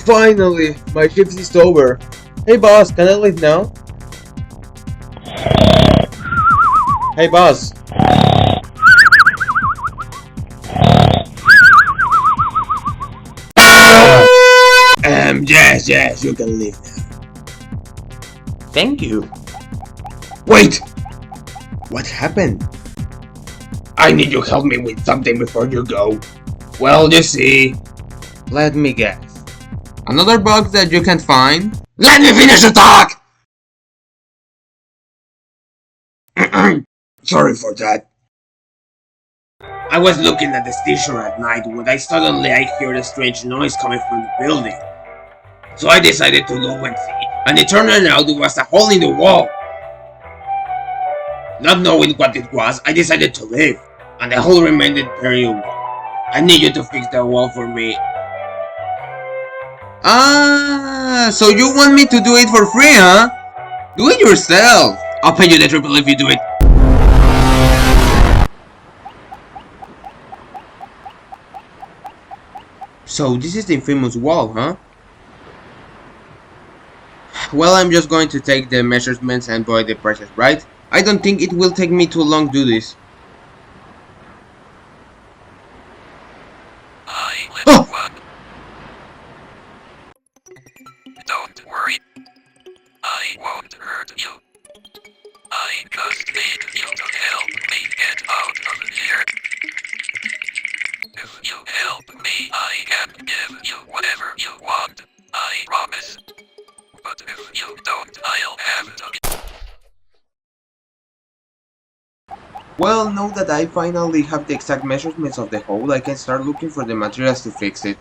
Finally, my shift is over. Hey boss, can I leave now? Hey boss. Yes, you can leave now. Thank you. Wait! What happened? I need you to help me with something before you go. Well, you see. Let me guess. Another bug that you can't find? Let me finish the talk! Sorry for that. I was looking at the station at night when I heard a strange noise coming from the building. So I decided to go and see, and it turned out it was a hole in the wall. Not knowing what it was, I decided to leave, and the hole remained very wall. I need you to fix the wall for me. So you want me to do it for free, huh? Do it yourself. I'll pay you the triple if you do it. So this is the infamous wall, huh? Well, I'm just going to take the measurements and buy the prices, right? I don't think it will take me too long to do this. Oh! Don't worry. I won't hurt you. I just need you to help me get out of here. If you help me, I can give you whatever you want. I promise. But if you don't, I'll have to. Well, now that I finally have the exact measurements of the hole, I can start looking for the materials to fix it.